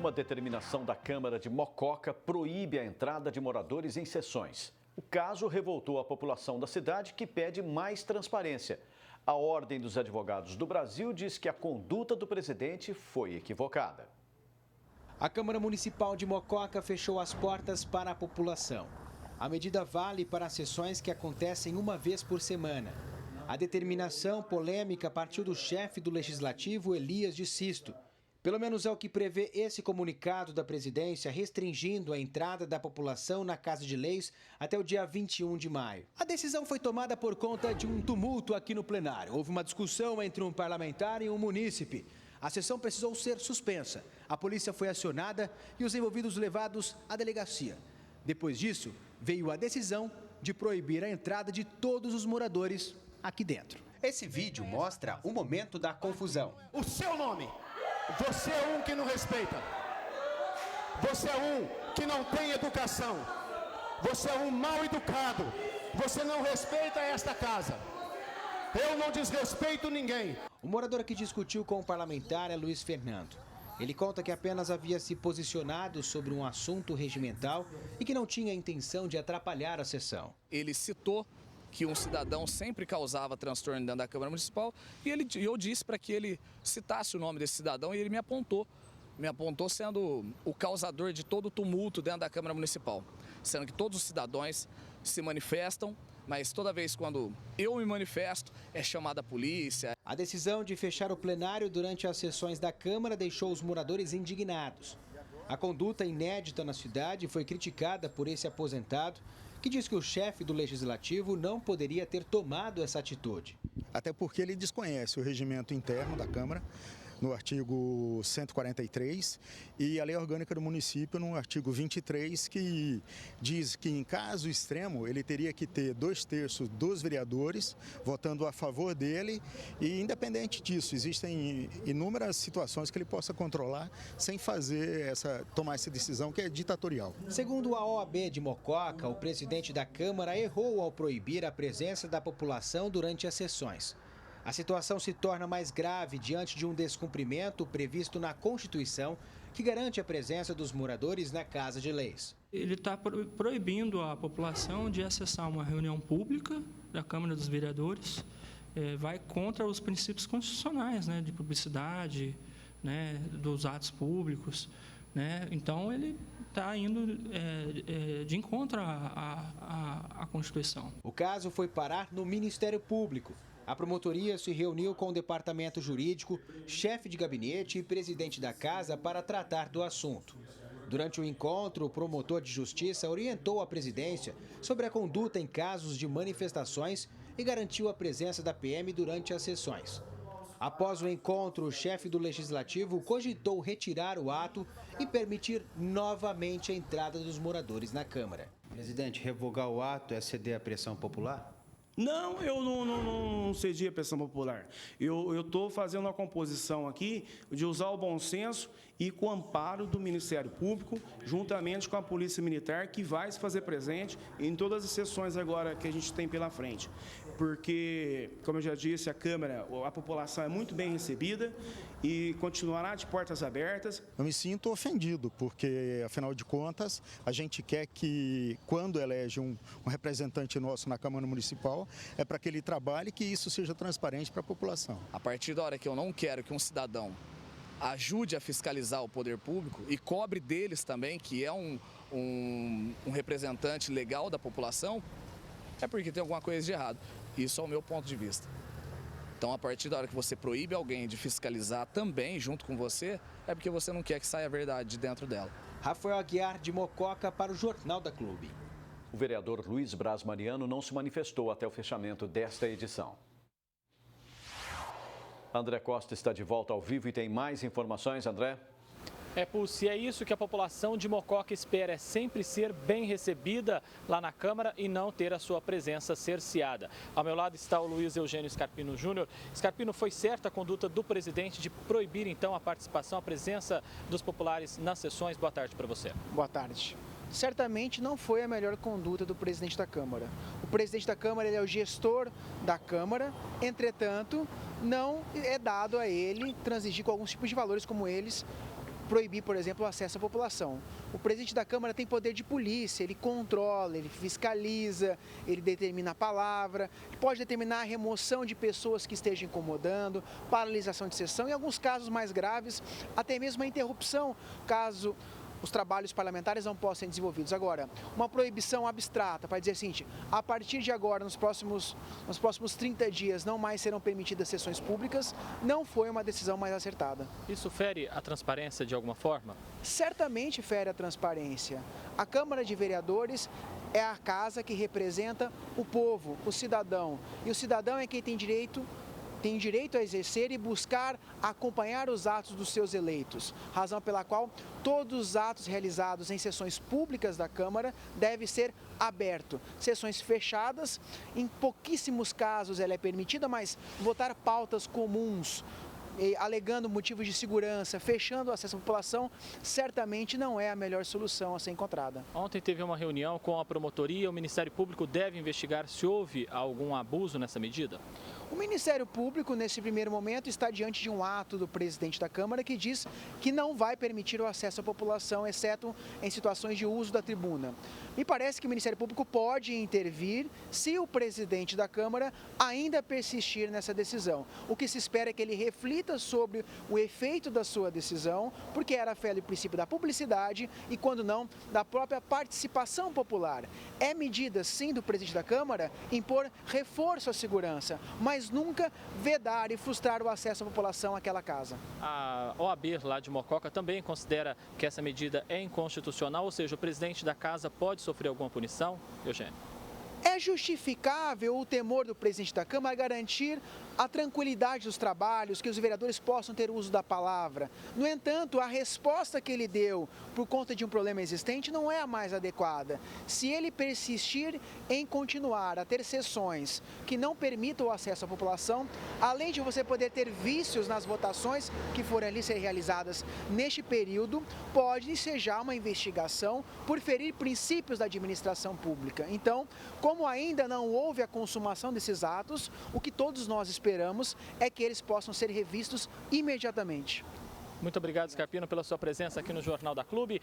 Uma determinação da Câmara de Mococa proíbe a entrada de moradores em sessões. O caso revoltou a população da cidade, que pede mais transparência. A Ordem dos Advogados do Brasil diz que a conduta do presidente foi equivocada. A Câmara Municipal de Mococa fechou as portas para a população. A medida vale para as sessões que acontecem uma vez por semana. A determinação polêmica partiu do chefe do Legislativo, Elias de Sisto. Pelo menos é o que prevê esse comunicado da presidência, restringindo a entrada da população na Casa de Leis até o dia 21 de maio. A decisão foi tomada por conta de um tumulto aqui no plenário. Houve uma discussão entre um parlamentar e um munícipe. A sessão precisou ser suspensa. A polícia foi acionada e os envolvidos levados à delegacia. Depois disso, veio a decisão de proibir a entrada de todos os moradores aqui dentro. Esse vídeo mostra o momento da confusão. O seu nome. Você é um que não respeita. Você é um que não tem educação. Você é um mal educado. Você não respeita esta casa. Eu não desrespeito ninguém. O morador que discutiu com o parlamentar é Luiz Fernando. Ele conta que apenas havia se posicionado sobre um assunto regimental e que não tinha intenção de atrapalhar a sessão. Ele citou que um cidadão sempre causava transtorno dentro da Câmara Municipal e eu disse para que ele citasse o nome desse cidadão e ele me apontou sendo o causador de todo o tumulto dentro da Câmara Municipal, sendo que todos os cidadãos se manifestam, mas toda vez quando eu me manifesto é chamada a polícia. A decisão de fechar o plenário durante as sessões da Câmara deixou os moradores indignados. A conduta inédita na cidade foi criticada por esse aposentado, que diz que o chefe do Legislativo não poderia ter tomado essa atitude. Até porque ele desconhece o regimento interno da Câmara, no artigo 143, e a lei orgânica do município no artigo 23, que diz que em caso extremo ele teria que ter 2/3 dos vereadores votando a favor dele, e independente disso, existem inúmeras situações que ele possa controlar sem tomar essa decisão que é ditatorial. Segundo a OAB de Mococa, o presidente da Câmara errou ao proibir a presença da população durante as sessões. A situação se torna mais grave diante de um descumprimento previsto na Constituição, que garante a presença dos moradores na Casa de Leis. Ele está proibindo a população de acessar uma reunião pública da Câmara dos Vereadores, vai contra os princípios constitucionais, né, de publicidade, né, dos atos públicos, né? Então ele está indo de encontro à Constituição. O caso foi parar no Ministério Público. A promotoria se reuniu com o departamento jurídico, chefe de gabinete e presidente da casa para tratar do assunto. Durante o encontro, o promotor de justiça orientou a presidência sobre a conduta em casos de manifestações e garantiu a presença da PM durante as sessões. Após o encontro, o chefe do Legislativo cogitou retirar o ato e permitir novamente a entrada dos moradores na Câmara. Presidente, revogar o ato é ceder à pressão popular? Não, eu não cedi a pressão popular. Eu estou fazendo uma composição aqui de usar o bom senso e com o amparo do Ministério Público, juntamente com a Polícia Militar, que vai se fazer presente em todas as sessões agora que a gente tem pela frente. Porque, como eu já disse, a Câmara, a população é muito bem recebida e continuará de portas abertas. Eu me sinto ofendido, porque, afinal de contas, a gente quer que, quando elege um representante nosso na Câmara Municipal, é para que ele trabalhe e que isso seja transparente para a população. A partir da hora que eu não quero que um cidadão ajude a fiscalizar o poder público e cobre deles também, que é um representante legal da população, é porque tem alguma coisa de errado. Isso é o meu ponto de vista. Então, a partir da hora que você proíbe alguém de fiscalizar também junto com você, é porque você não quer que saia a verdade de dentro dela. Rafael Aguiar, de Mococa, para o Jornal da Clube. O vereador Luiz Braz Mariano não se manifestou até o fechamento desta edição. André Costa está de volta ao vivo e tem mais informações, André? Pulse, é isso que a população de Mococa espera, é sempre ser bem recebida lá na Câmara e não ter a sua presença cerceada. Ao meu lado está o Luiz Eugênio Scarpino Júnior. Scarpino, foi certa a conduta do presidente de proibir então a participação, a presença dos populares nas sessões? Boa tarde para você. Boa tarde. Certamente não foi a melhor conduta do presidente da Câmara. O presidente da Câmara ele é o gestor da Câmara, entretanto, não é dado a ele transigir com alguns tipos de valores como eles proibir, por exemplo, o acesso à população. O presidente da Câmara tem poder de polícia, ele controla, ele fiscaliza, ele determina a palavra, pode determinar a remoção de pessoas que estejam incomodando, paralisação de sessão e, em alguns casos mais graves, até mesmo a interrupção, caso os trabalhos parlamentares não possam ser desenvolvidos. Agora, uma proibição abstrata para dizer o seguinte: a partir de agora, nos próximos 30 dias, não mais serão permitidas sessões públicas, não foi uma decisão mais acertada. Isso fere a transparência de alguma forma? Certamente fere a transparência. A Câmara de Vereadores é a casa que representa o povo, o cidadão. E o cidadão é quem tem direito a exercer e buscar acompanhar os atos dos seus eleitos, razão pela qual todos os atos realizados em sessões públicas da Câmara devem ser abertos. Sessões fechadas, em pouquíssimos casos ela é permitida, mas votar pautas comuns, alegando motivos de segurança, fechando o acesso à população, certamente não é a melhor solução a ser encontrada. Ontem teve uma reunião com a promotoria, o Ministério Público deve investigar se houve algum abuso nessa medida? O Ministério Público, nesse primeiro momento, está diante de um ato do presidente da Câmara que diz que não vai permitir o acesso à população, exceto em situações de uso da tribuna. Me parece que o Ministério Público pode intervir se o presidente da Câmara ainda persistir nessa decisão. O que se espera é que ele reflita sobre o efeito da sua decisão, porque era fé do princípio da publicidade e, quando não, da própria participação popular. É medida, sim, do presidente da Câmara impor reforço à segurança, mas nunca vedar e frustrar o acesso à população àquela casa. A OAB lá de Mococa também considera que essa medida é inconstitucional, ou seja, o presidente da casa pode sofrer alguma punição? Eugênio. É justificável o temor do presidente da Câmara garantir a tranquilidade dos trabalhos, que os vereadores possam ter uso da palavra. No entanto, a resposta que ele deu por conta de um problema existente não é a mais adequada. Se ele persistir em continuar a ter sessões que não permitam o acesso à população, além de você poder ter vícios nas votações que forem ali ser realizadas neste período, pode ensejar uma investigação por ferir princípios da administração pública. Então, como ainda não houve a consumação desses atos, o que todos nós esperamos é que eles possam ser revistos imediatamente. Muito obrigado, Scarpino, pela sua presença aqui no Jornal da Clube.